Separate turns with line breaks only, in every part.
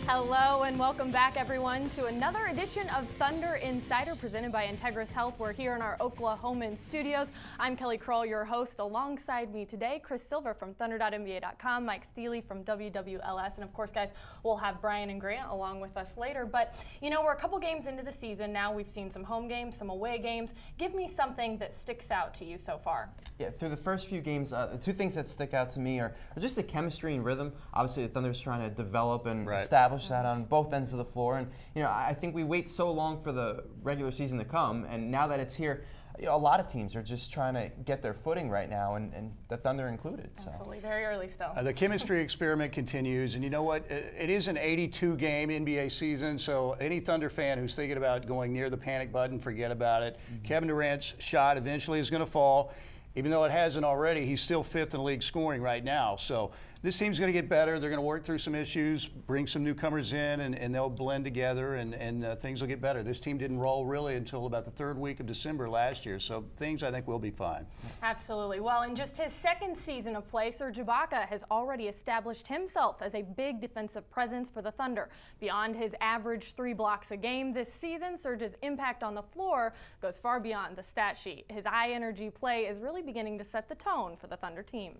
Hello and welcome back, everyone, to another edition of Thunder Insider presented by Integris Health. We're here in our Oklahoma studios. I'm Kelly Kroll, your host. Alongside me today, Chris Silver from Thunder.nba.com, Mike Steely from WWLS, and of course, guys, we'll have Brian and Grant along with us later. But, you know, we're a couple games into the season now. We've seen some home games, some away games. Give me something that sticks out to you so far.
Yeah, through the first few games, the two things that stick out to me are just the chemistry and rhythm. Obviously, the Thunder's trying to develop and establish that on both ends of the floor. And, you know, I think we wait so long for the regular season to come, and now that it's here, you know, a lot of teams are just trying to get their footing right now, and the Thunder included. So.
Absolutely, very early still.
The chemistry experiment continues, and you know what? It is an 82-game NBA season, so any Thunder fan who's thinking about going near the panic button, forget about it. Kevin Durant's shot eventually is going to fall. Even though it hasn't already, he's still fifth in the league scoring right now. So this team's going to get better. They're going to work through some issues, bring some newcomers in, and they'll blend together, and things will get better. This team didn't roll really until about the third week of December last year, so things I think will be fine.
Absolutely. Well, in just his second season of play, Serge Ibaka has already established himself as a big defensive presence for the Thunder. Beyond his average 3 blocks a game this season, Serge's impact on the floor goes far beyond the stat sheet. His high-energy play is really beginning to set the tone for the Thunder team.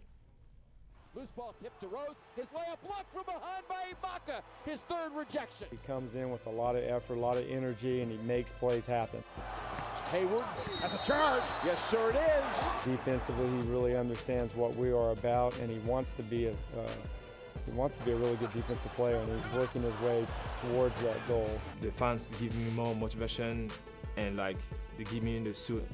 Loose ball tipped to Rose. His layup blocked from behind by Ibaka. His third rejection.
He comes in with a lot of effort, a lot of energy, and he makes plays happen.
Hayward has a charge. Yes, sir it is.
Defensively, he really understands what we are about, and he wants to be a really good defensive player, and he's working his way towards that goal.
The fans give me more motivation, and like they give me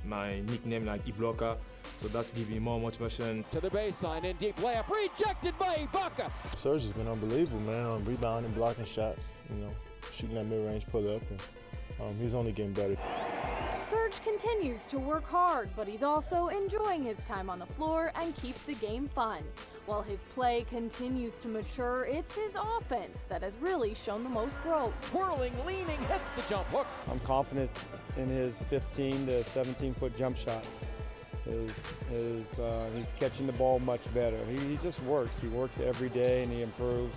my nickname like Ibaka, so that's giving me more motivation.
To the baseline, in deep layup, rejected by Ibaka.
Serge has been unbelievable, man, on rebounding, blocking shots, you know, shooting that mid-range pull-up, and he's only getting better.
Serge continues to work hard, but he's also enjoying his time on the floor and keeps the game fun. While his play continues to mature, it's his offense that has really shown the most growth.
Twirling, leaning, hits the jump hook.
I'm confident in his 15 to 17-foot jump shot. He's catching the ball much better. He just works. He works every day and he improves,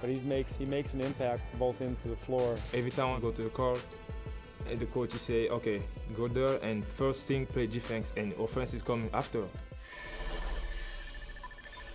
but he makes an impact both ends of the floor.
Every time I go to the court, the coach will say, okay, go there and first thing play defense, and offense is coming after.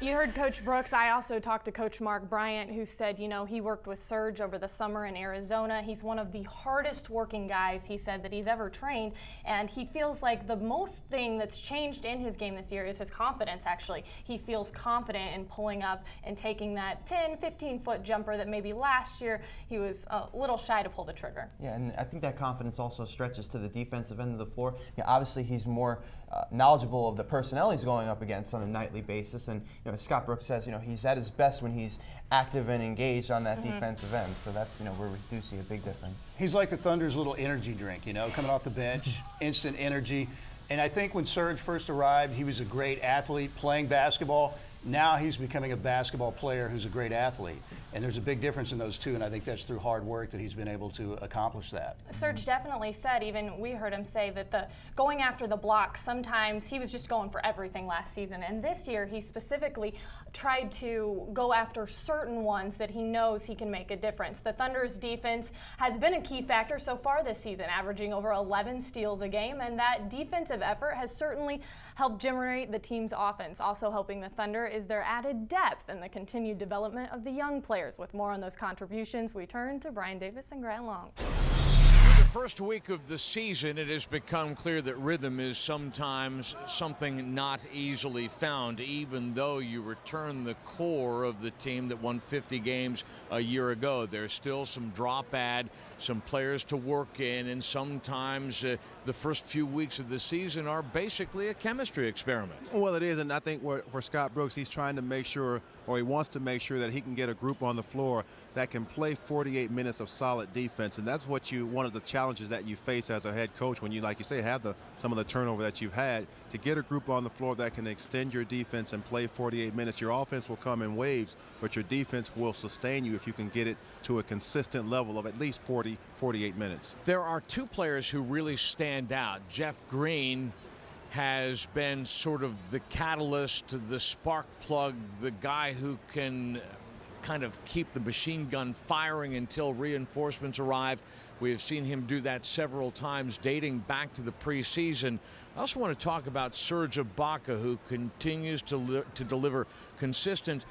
You heard Coach Brooks. I also talked to Coach Mark Bryant, who said, you know, he worked with Serge over the summer in Arizona. He's one of the hardest working guys, he said, that he's ever trained. And he feels like the most thing that's changed in his game this year is his confidence, actually. He feels confident in pulling up and taking that 10, 15-foot jumper that maybe last year he was a little shy to pull the trigger.
Yeah, and I think that confidence also stretches to the defensive end of the floor. Yeah, obviously, he's more knowledgeable of the personnel he's going up against on a nightly basis, and you know, Scott Brooks says, you know, he's at his best when he's active and engaged on that defensive end. So that's, you know, where we do see a big difference.
He's like the Thunder's little energy drink, you know, coming off the bench, instant energy. And I think when Serge first arrived, he was a great athlete playing basketball. Now he's becoming a basketball player who's a great athlete. And there's a big difference in those two, and I think that's through hard work that he's been able to accomplish that.
Serge definitely said, even we heard him say, that the going after the block, sometimes he was just going for everything last season. And this year he specifically tried to go after certain ones that he knows he can make a difference. The Thunder's defense has been a key factor so far this season, averaging over 11 steals a game, and that defensive effort has certainly helped generate the team's offense. Also helping the Thunder is their added depth and the continued development of the young players. With more on those contributions, we turn to Brian Davis and Grant Long.
The first week of the season, it has become clear that rhythm is sometimes something not easily found, even though you return the core of the team that won 50 games a year ago. There's still some drop add, some players to work in, and sometimes the first few weeks of the season are basically a chemistry experiment.
Well, it is, and I think for Scott Brooks, he's trying to make sure, or he wants to make sure, that he can get a group on the floor that can play 48 minutes of solid defense, and that's what one of the challenges that you face as a head coach when you, like you say, have some of the turnover that you've had. To get a group on the floor that can extend your defense and play 48 minutes, your offense will come in waves, but your defense will sustain you if you can get it to a consistent level of at least 48 minutes.
There are two players who really stand out. Jeff Green has been sort of the catalyst, the spark plug, the guy who can kind of keep the machine gun firing until reinforcements arrive. We have seen him do that several times dating back to the preseason. I also want to talk about Serge Ibaka, who continues to deliver consistent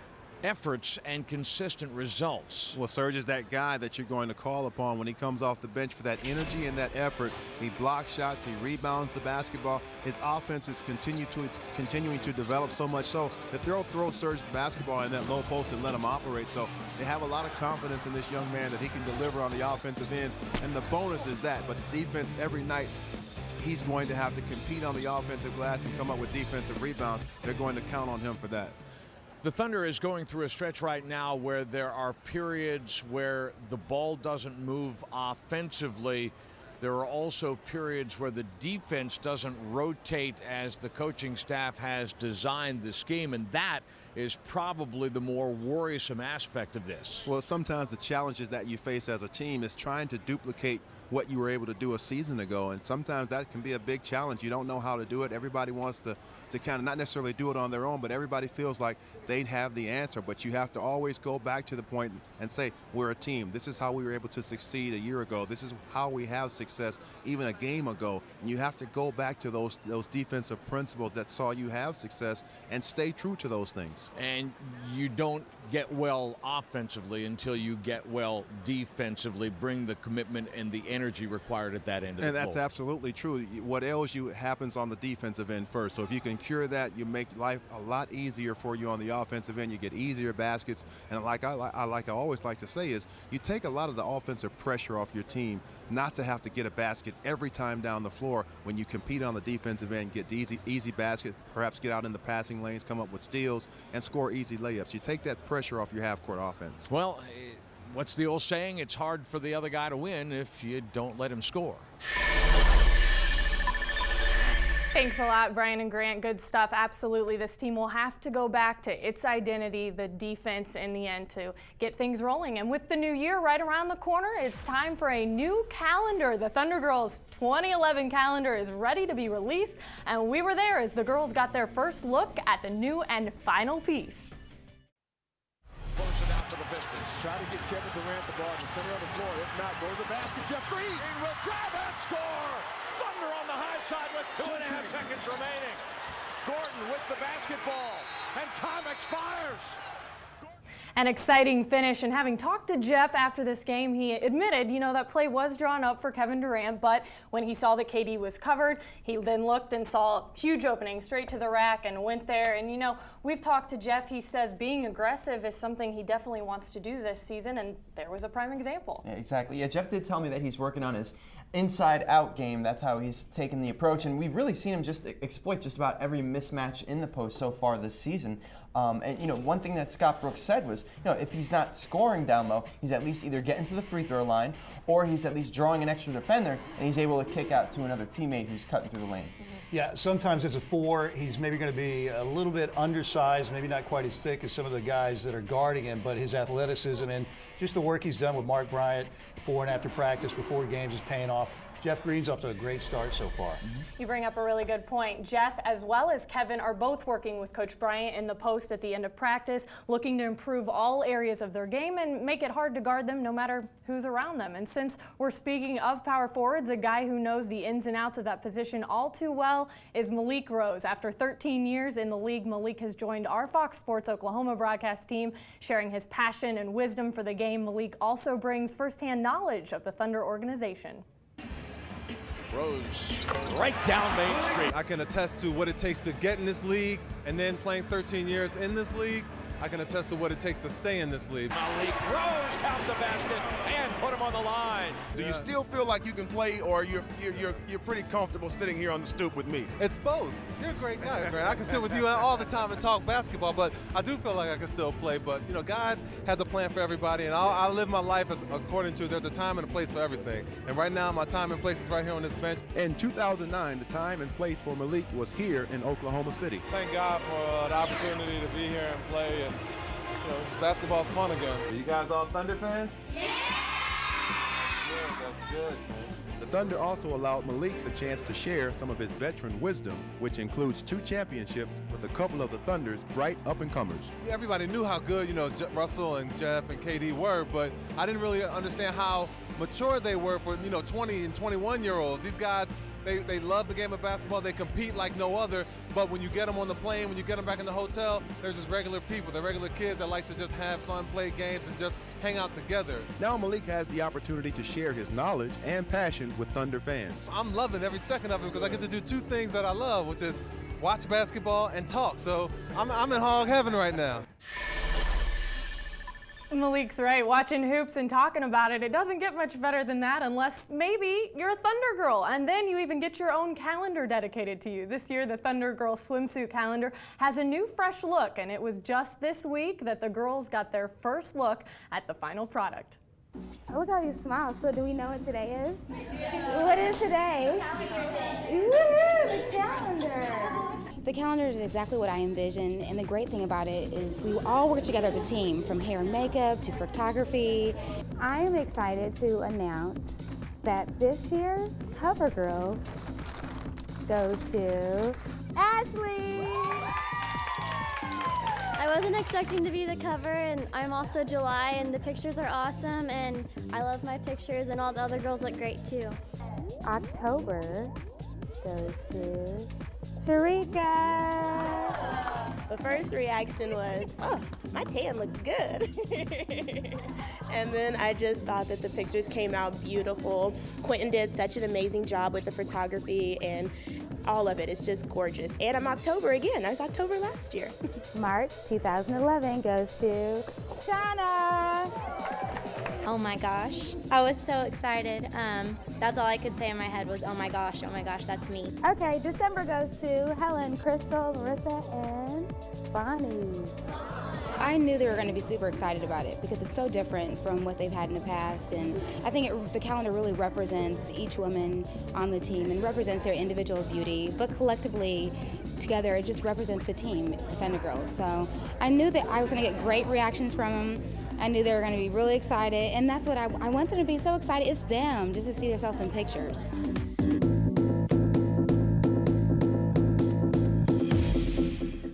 efforts and consistent results.
Well, Serge is that guy that you're going to call upon when he comes off the bench for that energy and that effort. He blocks shots, he rebounds the basketball. His offense is continuing to develop so much so that they'll throw Serge the basketball in that low post and let him operate. So they have a lot of confidence in this young man that he can deliver on the offensive end. And the bonus is that, but the defense every night, he's going to have to compete on the offensive glass and come up with defensive rebounds. They're going to count on him for that.
The Thunder is going through a stretch right now where there are periods where the ball doesn't move offensively. There are also periods where the defense doesn't rotate as the coaching staff has designed the scheme, and that is probably the more worrisome aspect of this.
Well, sometimes the challenges that you face as a team is trying to duplicate what you were able to do a season ago, and sometimes that can be a big challenge. You don't know how to do it. Everybody wants to kind of not necessarily do it on their own, but everybody feels like they'd have the answer. But you have to always go back to the point and say, we're a team. This is how we were able to succeed a year ago. This is how we have success even a game ago. And you have to go back to those defensive principles that saw you have success and stay true to those things.
And you don't get well offensively until you get well defensively. Bring the commitment and the energy required at that end of the floor.
And that's absolutely true. What ails you happens on the defensive end first. So if you can cure that, you make life a lot easier for you on the offensive end. You get easier baskets. And like I always like to say is, you take a lot of the offensive pressure off your team not to have to get a basket every time down the floor. When you compete on the defensive end, get the easy basket, perhaps get out in the passing lanes, come up with steals, and score easy layups. You take that pressure off your half-court offense.
Well, what's the old saying? It's hard for the other guy to win if you don't let him score.
Thanks a lot, Brian and Grant. Good stuff. Absolutely. This team will have to go back to its identity, the defense in the end, to get things rolling. And with the new year right around the corner, it's time for a new calendar. The Thunder Girls 2011 calendar is ready to be released, and we were there as the girls got their first look at the new and final piece.
Force it out to the Pistons. Try to get Kevin Durant the ball in the center of the floor. If not, go to the basket. Jeff Green will drive and score. Thunder on the high side with 2.5 seconds remaining. Gordon with the basketball, and time expires.
An exciting finish, and having talked to Jeff after this game, he admitted, that play was drawn up for Kevin Durant, but when he saw that KD was covered, he then looked and saw a huge opening straight to the rack and went there. And we've talked to Jeff. He says being aggressive is something he definitely wants to do this season, and there was a prime example.
Yeah, exactly. Yeah, Jeff did tell me that he's working on his inside-out game. That's how he's taken the approach, and we've really seen him just exploit just about every mismatch in the post so far this season. And one thing that Scott Brooks said was, if he's not scoring down low, he's at least either getting to the free throw line, or he's at least drawing an extra defender, and he's able to kick out to another teammate who's cutting through the lane.
Yeah, sometimes as a 4, he's maybe going to be a little bit undersized, maybe not quite as thick as some of the guys that are guarding him, but his athleticism and just the work he's done with Mark Bryant before and after practice, before games, is paying off. Jeff Green's off to a great start so far.
You bring up a really good point. Jeff, as well as Kevin, are both working with Coach Bryant in the post at the end of practice, looking to improve all areas of their game and make it hard to guard them no matter who's around them. And since we're speaking of power forwards, a guy who knows the ins and outs of that position all too well is Malik Rose. After 13 years in the league, Malik has joined our Fox Sports Oklahoma broadcast team, sharing his passion and wisdom for the game. Malik also brings firsthand knowledge of the Thunder organization.
Rose right down Main Street.
I can attest to what it takes to get in this league, and then playing 13 years in this league, I can attest to what it takes to stay in this league.
Malik Rose count the basket and put him on the line.
Do you still feel like you can play, or you're pretty comfortable sitting here on the stoop with me?
It's both. You're a great guy, Grant. I can sit with you all the time and talk basketball, but I do feel like I can still play. But, God has a plan for everybody, and I live my life according to there's a time and a place for everything. And right now, my time and place is right here on this bench.
In 2009, the time and place for Malik was here in Oklahoma City.
Thank God for the opportunity to be here and play. And, basketball's fun again.
Are you guys all Thunder fans?
Yeah!
Good, that's good, man.
The Thunder also allowed Malik the chance to share some of his veteran wisdom, which includes 2 championships with a couple of the Thunder's bright up-and-comers.
Everybody knew how good, Russell and Jeff and KD were, but I didn't really understand how mature they were for, 20 and 21-year-olds. These guys, they love the game of basketball. They compete like no other, but when you get them on the plane, when you get them back in the hotel, they're just regular people. They're regular kids that like to just have fun, play games, and just hang out together.
Now Malik has the opportunity to share his knowledge and passion with Thunder fans.
I'm loving every second of it because I get to do 2 things that I love, which is watch basketball and talk. So I'm in hog heaven right now.
Malik's right. Watching hoops and talking about it, it doesn't get much better than that unless maybe you're a Thunder Girl, and then you even get your own calendar dedicated to you. This year, the Thunder Girl swimsuit calendar has a new, fresh look, and it was just this week that the girls got their first look at the final product.
Look how you smile. So do we know what today is? What is today? Woo-hoo, the calendar. The calendar is exactly what I envisioned, and the great thing about it is we all work together as a team, from hair and makeup to photography. I am excited to announce that this year's cover girl goes to Ashley.
I wasn't expecting to be the cover, and I'm also July, and the pictures are awesome, and I love my pictures, and all the other girls look great too.
October goes to Sharika.
The first reaction was, oh, my tan looks good. And then I just thought that the pictures came out beautiful. Quentin did such an amazing job with the photography, and all of it is just gorgeous. And I'm October again. I was October last year.
March 2011 goes to Shauna.
Oh my gosh. I was so excited. That's all I could say in my head was, oh my gosh, that's me.
Okay, December goes to Helen, Crystal, Marissa, and Bonnie. I knew they were going to be super excited about it because it's so different from what they've had in the past, and I think the calendar really represents each woman on the team and represents their individual beauty, but collectively together it just represents the team, the Thunder Girls. So I knew that I was going to get great reactions from them. I knew they were going to be really excited, and that's what I want them to be so excited. It's them, just to see themselves in pictures.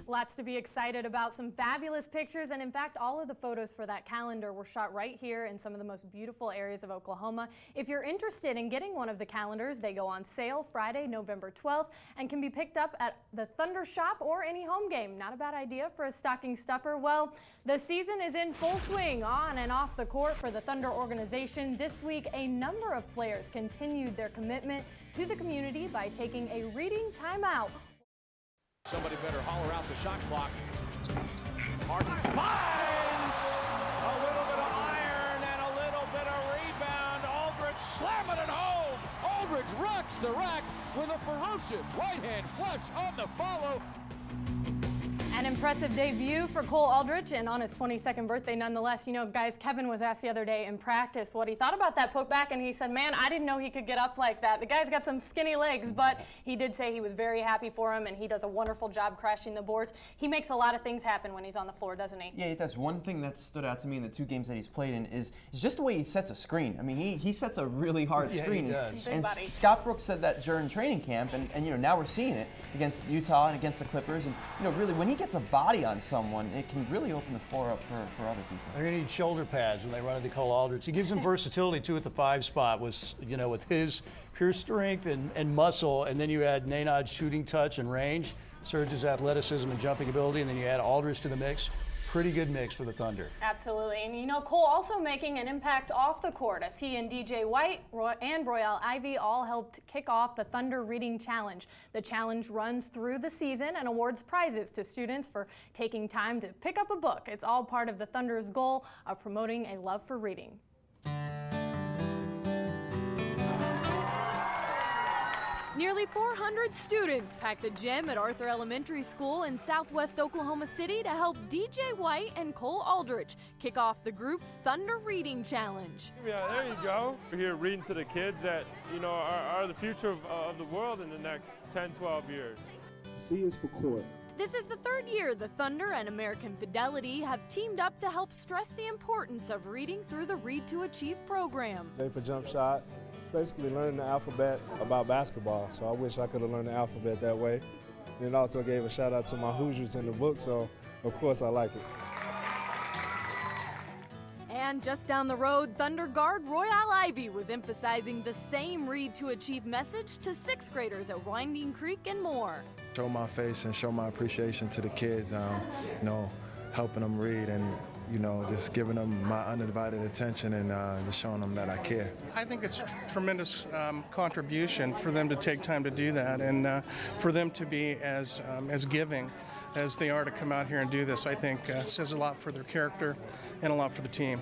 Lots to be excited about, some fabulous pictures, and in fact all of the photos for that calendar were shot right here in some of the most beautiful areas of Oklahoma. If you're interested in getting one of the calendars, they go on sale Friday, November 12th, and can be picked up at the Thunder Shop or any home game. Not a bad idea for a stocking stuffer. Well, the season is in full swing on and off the court for the Thunder organization. This week, a number of players continued their commitment to the community by taking a reading timeout.
Somebody better holler out the shot clock. Harden finds a little bit of iron and a little bit of rebound. Aldridge slamming it home. Aldridge rocks the rack with a ferocious right-hand flush on the follow.
An impressive debut for Cole Aldridge, and on his 22nd birthday nonetheless. You know, guys, Kevin was asked the other day in practice what he thought about that putback, and he said, man, I didn't know he could get up like that. The guy's got some skinny legs, but he did say he was very happy for him, and he does a wonderful job crashing the boards. He makes a lot of things happen when he's on the floor, doesn't he?
Yeah, that's one thing that stood out to me in the 2 games that he's played in is just the way he sets a screen. I mean, he sets a really hard screen.
He does.
And Scott Brooks said that during training camp, and you know, now we're seeing it against Utah and against the Clippers, and you know, really, when he gets a body on someone, it can really open the floor up for other people.
They're going to need shoulder pads when they run into Cole Aldridge. He gives them versatility too at the 5 spot, with his pure strength and muscle, and then you add Nenad's shooting touch and range, Serge's athleticism and jumping ability, and then you add Aldridge to the mix. Pretty good mix for the Thunder.
Absolutely. And you know, Cole also making an impact off the court as he and DJ White and Royale Ivy all helped kick off the Thunder Reading Challenge. The challenge runs through the season and awards prizes to students for taking time to pick up a book. It's all part of the Thunder's goal of promoting a love for reading. Nearly 400 students packed the gym at Arthur Elementary School in southwest Oklahoma City to help DJ White and Cole Aldridge kick off the group's Thunder Reading Challenge.
Yeah, there you go. We're here reading to the kids that, you know, are the future of the world in the next 10, 12 years.
C is for court.
This is the 3rd year the Thunder and American Fidelity have teamed up to help stress the importance of reading through the Read to Achieve program.
A for jump shot, basically learning the alphabet about basketball. So I wish I could have learned the alphabet that way. And it also gave a shout out to my Hoosiers in the book, so of course I like it.
And just down the road, Thunder guard Royale Ivy was emphasizing the same read to achieve message to sixth graders at Winding Creek and more.
Show my face and show my appreciation to the kids, helping them read and, just giving them my undivided attention and just showing them that I care.
I think it's a tremendous contribution for them to take time to do that and for them to be as giving as they are to come out here and do this. I think says a lot for their character and a lot for the team.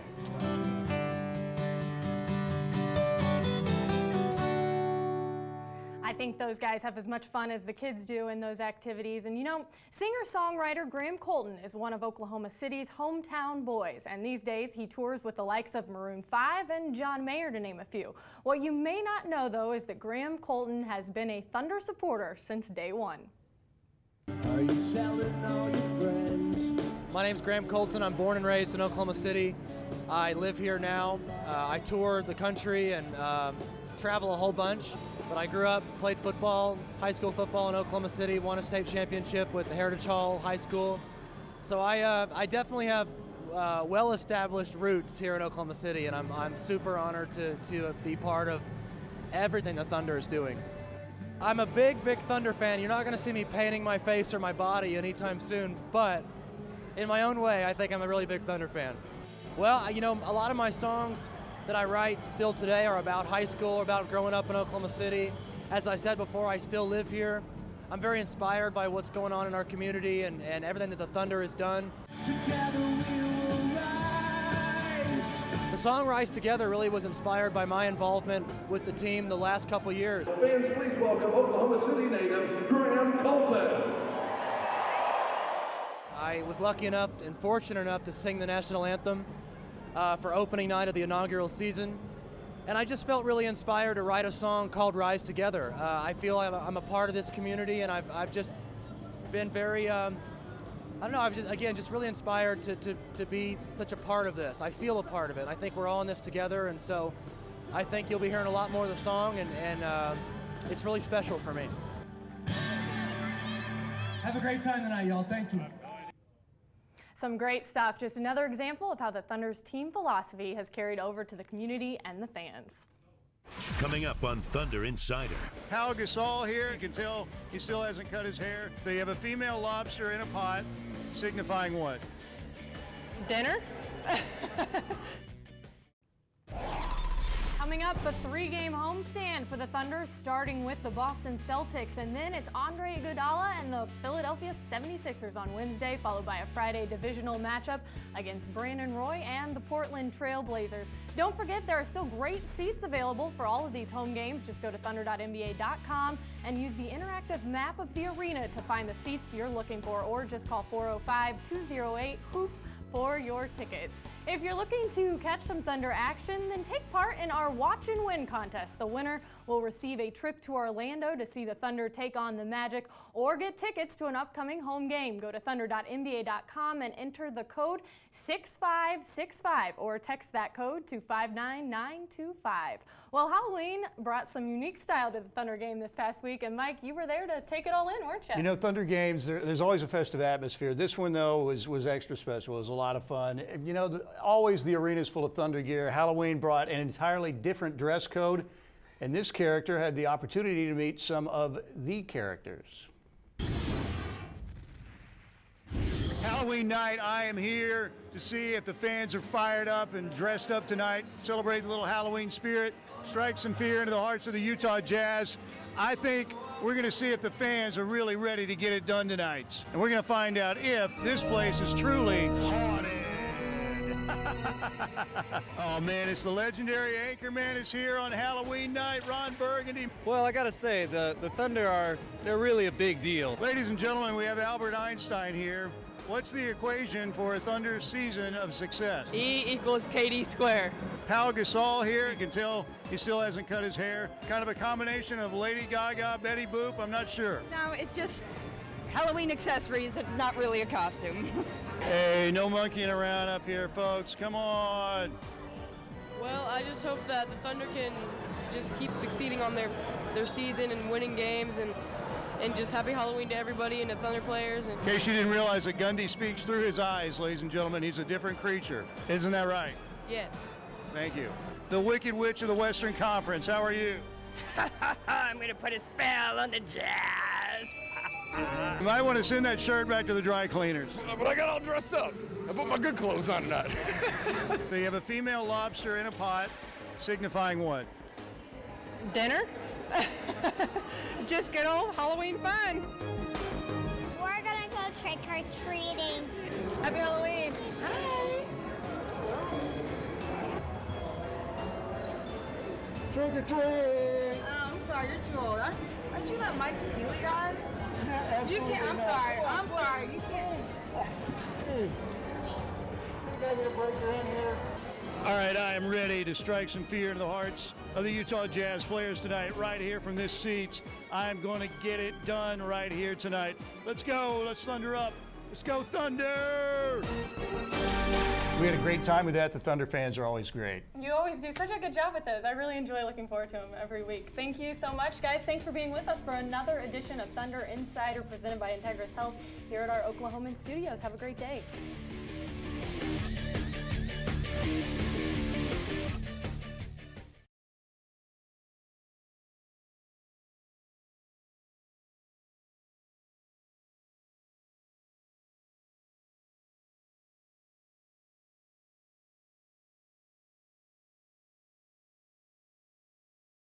I think those guys have as much fun as the kids do in those activities. And singer-songwriter Graham Colton is one of Oklahoma City's hometown boys. And these days he tours with the likes of Maroon 5 and John Mayer, to name a few. What you may not know, though, is that Graham Colton has been a Thunder supporter since day one.
Are you telling all your friends?
My name's Graham Colton. I'm born and raised in Oklahoma City. I live here now. I tour the country and travel a whole bunch. But I grew up, played football, high school football in Oklahoma City, won a state championship with the Heritage Hall High School. So I definitely have well-established roots here in Oklahoma City, and I'm super honored to be part of everything the Thunder is doing. I'm a big Thunder fan. You're not going to see me painting my face or my body anytime soon, but in my own way, I think I'm a really big Thunder fan. Well, a lot of my songs that I write still today are about high school, about growing up in Oklahoma City. As I said before, I still live here. I'm very inspired by what's going on in our community and everything that the Thunder has done.
Together we will rise.
The song Rise Together really was inspired by my involvement with the team the last couple years.
Fans, please welcome Oklahoma City native Graham Colton.
I was lucky enough and fortunate enough to sing the national anthem for opening night of the inaugural season. And I just felt really inspired to write a song called Rise Together. I feel I'm a part of this community, and I've just been very, I'm just really inspired to be such a part of this. I feel a part of it. I think we're all in this together, and so I think you'll be hearing a lot more of the song, and it's really special for me.
Have a great time tonight, y'all. Thank you.
Some great stuff. Just another example of how the Thunder's team philosophy has carried over to the community and the fans.
Coming up on Thunder Insider.
Pau Gasol here. You can tell he still hasn't cut his hair. So you have a female lobster in a pot, signifying what?
Dinner? Coming up, a 3-game homestand for the Thunder, starting with the Boston Celtics, and then it's Andre Iguodala and the Philadelphia 76ers on Wednesday, followed by a Friday divisional matchup against Brandon Roy and the Portland Trail Blazers. Don't forget, there are still great seats available for all of these home games. Just go to thunder.nba.com and use the interactive map of the arena to find the seats you're looking for, or just call 405-208-HOOP for your tickets. If you're looking to catch some Thunder action, then take part in our Watch and Win contest. The winner will receive a trip to Orlando to see the Thunder take on the Magic or get tickets to an upcoming home game. Go to thunder.nba.com and enter the code 6565 or text that code to 59925. Well, Halloween brought some unique style to the Thunder game this past week, and Mike, you were there to take it all in, weren't you?
Thunder games, there's always a festive atmosphere. This one, though, was extra special. It was a lot of fun. Always the arena's full of Thunder gear. Halloween brought an entirely different dress code, and this character had the opportunity to meet some of the characters. Halloween night, I am here to see if the fans are fired up and dressed up tonight, celebrate the little Halloween spirit, strike some fear into the hearts of the Utah Jazz. I think we're going to see if the fans are really ready to get it done tonight. And we're going to find out if this place is truly haunted. Oh man, it's the legendary Anchorman is here on Halloween night, Ron Burgundy.
Well, I gotta say, the Thunder they're really a big deal.
Ladies and gentlemen, we have Albert Einstein here. What's the equation for a Thunder season of success?
E equals KD squared.
Pau Gasol here. You can tell he still hasn't cut his hair. Kind of a combination of Lady Gaga, Betty Boop, I'm not sure.
No, it's just Halloween accessories. It's not really a costume.
Hey, no monkeying around up here, folks. Come on.
Well, I just hope that the Thunder can just keep succeeding on their season and winning games, and just happy Halloween to everybody and the Thunder players.
In case you didn't realize that Gundy speaks through his eyes, ladies and gentlemen, he's a different creature. Isn't that right?
Yes.
Thank you. The Wicked Witch of the Western Conference, how are you?
I'm going to put a spell on the Jazz.
You might want to send that shirt back to the dry cleaners.
But I got all dressed up. I put my good clothes on tonight.
So you have a female lobster in a pot, signifying what?
Dinner? Just good old Halloween fun.
We're going to go trick-or-treating.
Happy Halloween. Hi.
Trick-or-treat.
Oh, I'm sorry, you're too old. Aren't you that Mike Steely guy? You can't, I'm sorry, you can't.
All right, I am ready to strike some fear into the hearts of the Utah Jazz players tonight, right here from this seat. I'm going to get it done right here tonight. Let's go. Let's Thunder up. Let's go, Thunder! We had a great time with that. The Thunder fans are always great.
You always do such a good job with those. I really enjoy looking forward to them every week. Thank you so much, guys. Thanks for being with us for another edition of Thunder Insider presented by Integris Health here at our Oklahoman studios. Have a great day.